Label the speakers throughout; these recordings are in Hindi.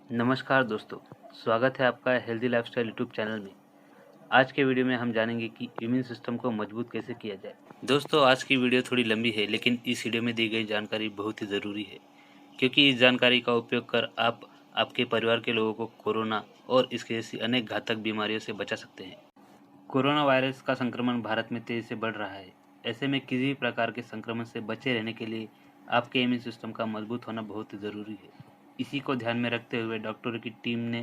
Speaker 1: नमस्कार दोस्तों, स्वागत है आपका हेल्दी लाइफस्टाइल यूट्यूब चैनल में। आज के वीडियो में हम जानेंगे कि इम्यून सिस्टम को मजबूत कैसे किया जाए। दोस्तों, आज की वीडियो थोड़ी लंबी है, लेकिन इस वीडियो में दी गई जानकारी बहुत ही ज़रूरी है, क्योंकि इस जानकारी का उपयोग कर आप आपके परिवार के लोगों को कोरोना और इसके जैसी अनेक घातक बीमारियों से बचा सकते हैं। कोरोना वायरस का संक्रमण भारत में तेज़ी से बढ़ रहा है। ऐसे में किसी भी प्रकार के संक्रमण से बचे रहने के लिए आपके इम्यून सिस्टम का मजबूत होना बहुत ही ज़रूरी है। इसी को ध्यान में रखते हुए डॉक्टरों की टीम ने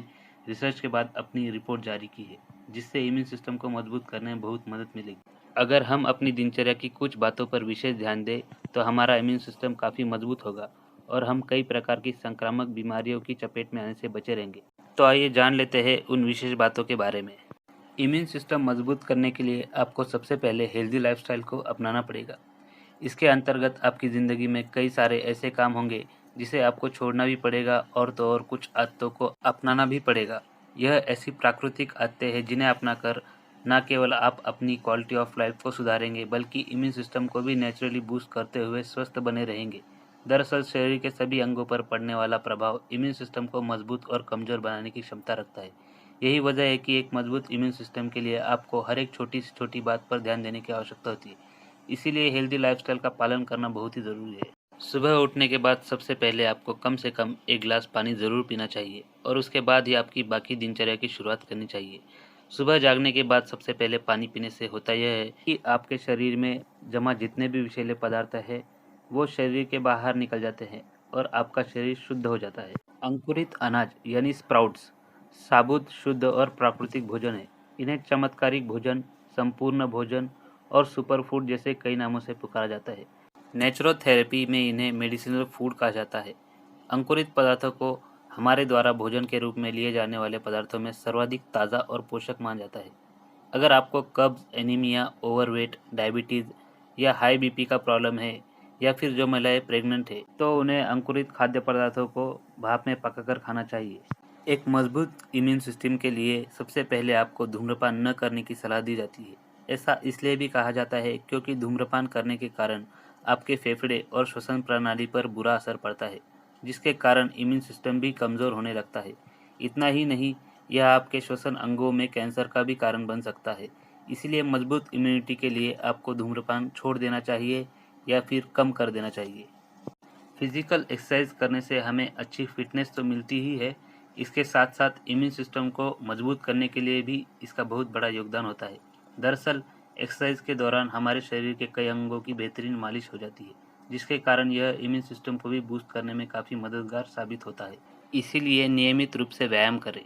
Speaker 1: रिसर्च के बाद अपनी रिपोर्ट जारी की है, जिससे इम्यून सिस्टम को मजबूत करने में बहुत मदद मिलेगी। अगर हम अपनी दिनचर्या की कुछ बातों पर विशेष ध्यान दें, तो हमारा इम्यून सिस्टम काफ़ी मजबूत होगा और हम कई प्रकार की संक्रामक बीमारियों की चपेट में आने से बचे रहेंगे। तो आइए जान लेते हैं उन विशेष बातों के बारे में। इम्यून सिस्टम मजबूत करने के लिए आपको सबसे पहले हेल्दी लाइफस्टाइल को अपनाना पड़ेगा। इसके अंतर्गत आपकी ज़िंदगी में कई सारे ऐसे काम होंगे जिसे आपको छोड़ना भी पड़ेगा और तो और कुछ आदतों को अपनाना भी पड़ेगा। यह ऐसी प्राकृतिक आदतें हैं जिन्हें अपनाकर न केवल आप अपनी क्वालिटी ऑफ लाइफ को सुधारेंगे, बल्कि इम्यून सिस्टम को भी नेचुरली बूस्ट करते हुए स्वस्थ बने रहेंगे। दरअसल शरीर के सभी अंगों पर पड़ने वाला प्रभाव इम्यून सिस्टम को मजबूत और कमज़ोर बनाने की क्षमता रखता है। यही वजह है कि एक मजबूत इम्यून सिस्टम के लिए आपको हर एक छोटी से छोटी बात पर ध्यान देने की आवश्यकता होती है। इसीलिए हेल्दी लाइफस्टाइल का पालन करना बहुत ही ज़रूरी है। सुबह उठने के बाद सबसे पहले आपको कम से कम 1 गिलास पानी ज़रूर पीना चाहिए और उसके बाद ही आपकी बाकी दिनचर्या की शुरुआत करनी चाहिए। सुबह जागने के बाद सबसे पहले पानी पीने से होता यह है कि आपके शरीर में जमा जितने भी विषैले पदार्थ हैं, वो शरीर के बाहर निकल जाते हैं और आपका शरीर शुद्ध हो जाता है। अंकुरित अनाज यानी स्प्राउट्स साबुत, शुद्ध और प्राकृतिक भोजन है। इन्हें चमत्कारिक भोजन, संपूर्ण भोजन और सुपरफूड जैसे कई नामों से पुकारा जाता है। नेचुरोथेरेपी में इन्हें मेडिसिनल फूड कहा जाता है। अंकुरित पदार्थों को हमारे द्वारा भोजन के रूप में लिए जाने वाले पदार्थों में सर्वाधिक ताज़ा और पोषक माना जाता है। अगर आपको कब्ज़, एनीमिया, ओवरवेट, डायबिटीज़ या हाई बीपी का प्रॉब्लम है, या फिर जो महिलाएं प्रेग्नेंट है, तो उन्हें अंकुरित खाद्य पदार्थों को भाप में पकाकर खाना चाहिए। एक मजबूत इम्यून सिस्टम के लिए सबसे पहले आपको धूम्रपान न करने की सलाह दी जाती है। ऐसा इसलिए भी कहा जाता है क्योंकि धूम्रपान करने के कारण आपके फेफड़े और श्वसन प्रणाली पर बुरा असर पड़ता है, जिसके कारण इम्यून सिस्टम भी कमज़ोर होने लगता है। इतना ही नहीं, यह आपके श्वसन अंगों में कैंसर का भी कारण बन सकता है। इसलिए मजबूत इम्यूनिटी के लिए आपको धूम्रपान छोड़ देना चाहिए या फिर कम कर देना चाहिए। फिजिकल एक्सरसाइज करने से हमें अच्छी फिटनेस तो मिलती ही है, इसके साथ साथ इम्यून सिस्टम को मजबूत करने के लिए भी इसका बहुत बड़ा योगदान होता है। दरअसल एक्सरसाइज के दौरान हमारे शरीर के कई अंगों की बेहतरीन मालिश हो जाती है, जिसके कारण यह इम्यून सिस्टम को भी बूस्ट करने में काफ़ी मददगार साबित होता है। इसीलिए नियमित रूप से व्यायाम करें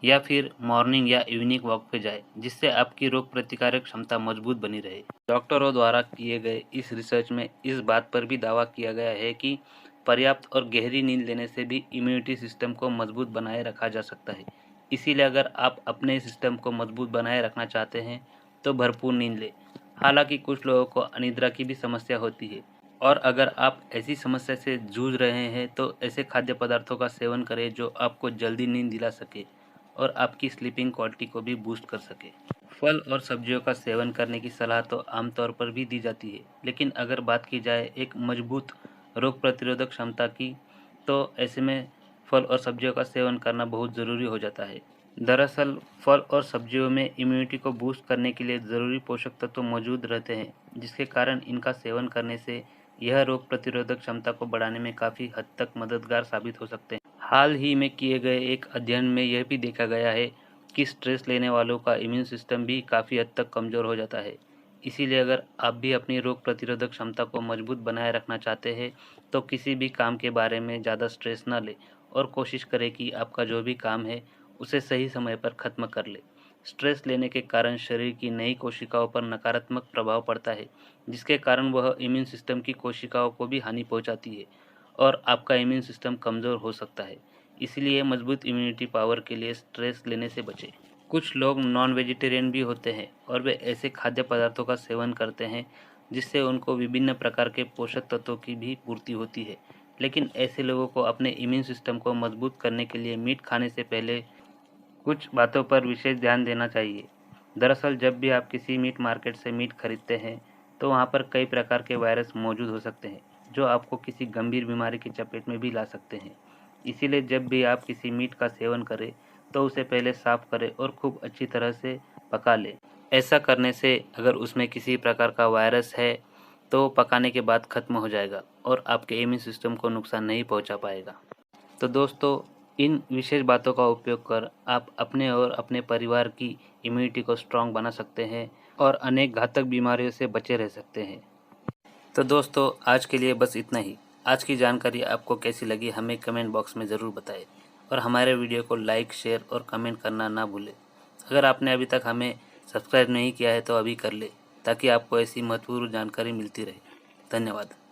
Speaker 1: या फिर मॉर्निंग या इवनिंग वॉक पे जाए, जिससे आपकी रोग प्रतिकारक क्षमता मजबूत बनी रहे। डॉक्टरों द्वारा किए गए इस रिसर्च में इस बात पर भी दावा किया गया है कि पर्याप्त और गहरी नींद लेने से भी इम्यूनिटी सिस्टम को मजबूत बनाए रखा जा सकता है। इसीलिए अगर आप अपने सिस्टम को मजबूत बनाए रखना चाहते हैं, तो भरपूर नींद लें। हालांकि कुछ लोगों को अनिद्रा की भी समस्या होती है, और अगर आप ऐसी समस्या से जूझ रहे हैं, तो ऐसे खाद्य पदार्थों का सेवन करें जो आपको जल्दी नींद दिला सके और आपकी स्लीपिंग क्वालिटी को भी बूस्ट कर सके। फल और सब्जियों का सेवन करने की सलाह तो आमतौर पर भी दी जाती है, लेकिन अगर बात की जाए एक मजबूत रोग प्रतिरोधक क्षमता की, तो ऐसे में फल और सब्जियों का सेवन करना बहुत ज़रूरी हो जाता है। दरअसल फल और सब्जियों में इम्यूनिटी को बूस्ट करने के लिए ज़रूरी पोषक तत्व मौजूद रहते हैं, जिसके कारण इनका सेवन करने से यह रोग प्रतिरोधक क्षमता को बढ़ाने में काफ़ी हद तक मददगार साबित हो सकते हैं। हाल ही में किए गए एक अध्ययन में यह भी देखा गया है कि स्ट्रेस लेने वालों का इम्यून सिस्टम भी काफ़ी हद तक कमज़ोर हो जाता है। इसीलिए अगर आप भी अपनी रोग प्रतिरोधक क्षमता को मजबूत बनाए रखना चाहते हैं, तो किसी भी काम के बारे में ज़्यादा स्ट्रेस न लें और कोशिश करें कि आपका जो भी काम है उसे सही समय पर ख़त्म कर ले। स्ट्रेस लेने के कारण शरीर की नई कोशिकाओं पर नकारात्मक प्रभाव पड़ता है, जिसके कारण वह इम्यून सिस्टम की कोशिकाओं को भी हानि पहुंचाती है और आपका इम्यून सिस्टम कमज़ोर हो सकता है। इसलिए मजबूत इम्यूनिटी पावर के लिए स्ट्रेस लेने से बचें। कुछ लोग नॉन वेजिटेरियन भी होते हैं और वे ऐसे खाद्य पदार्थों का सेवन करते हैं जिससे उनको विभिन्न प्रकार के पोषक तत्वों की भी पूर्ति होती है। लेकिन ऐसे लोगों को अपने इम्यून सिस्टम को मजबूत करने के लिए मीट खाने से पहले कुछ बातों पर विशेष ध्यान देना चाहिए। दरअसल जब भी आप किसी मीट मार्केट से मीट खरीदते हैं, तो वहाँ पर कई प्रकार के वायरस मौजूद हो सकते हैं, जो आपको किसी गंभीर बीमारी की चपेट में भी ला सकते हैं। इसीलिए जब भी आप किसी मीट का सेवन करें तो उसे पहले साफ़ करें और खूब अच्छी तरह से पका लें। ऐसा करने से अगर उसमें किसी प्रकार का वायरस है तो पकाने के बाद ख़त्म हो जाएगा और आपके इम्यून सिस्टम को नुकसान नहीं पहुंचा पाएगा। तो दोस्तों, इन विशेष बातों का उपयोग कर आप अपने और अपने परिवार की इम्यूनिटी को स्ट्रॉन्ग बना सकते हैं और अनेक घातक बीमारियों से बचे रह सकते हैं। तो दोस्तों, आज के लिए बस इतना ही। आज की जानकारी आपको कैसी लगी हमें कमेंट बॉक्स में ज़रूर बताएं और हमारे वीडियो को लाइक, शेयर और कमेंट करना ना भूलें। अगर आपने अभी तक हमें सब्सक्राइब नहीं किया है तो अभी कर ले, ताकि आपको ऐसी महत्वपूर्ण जानकारी मिलती रहे। धन्यवाद।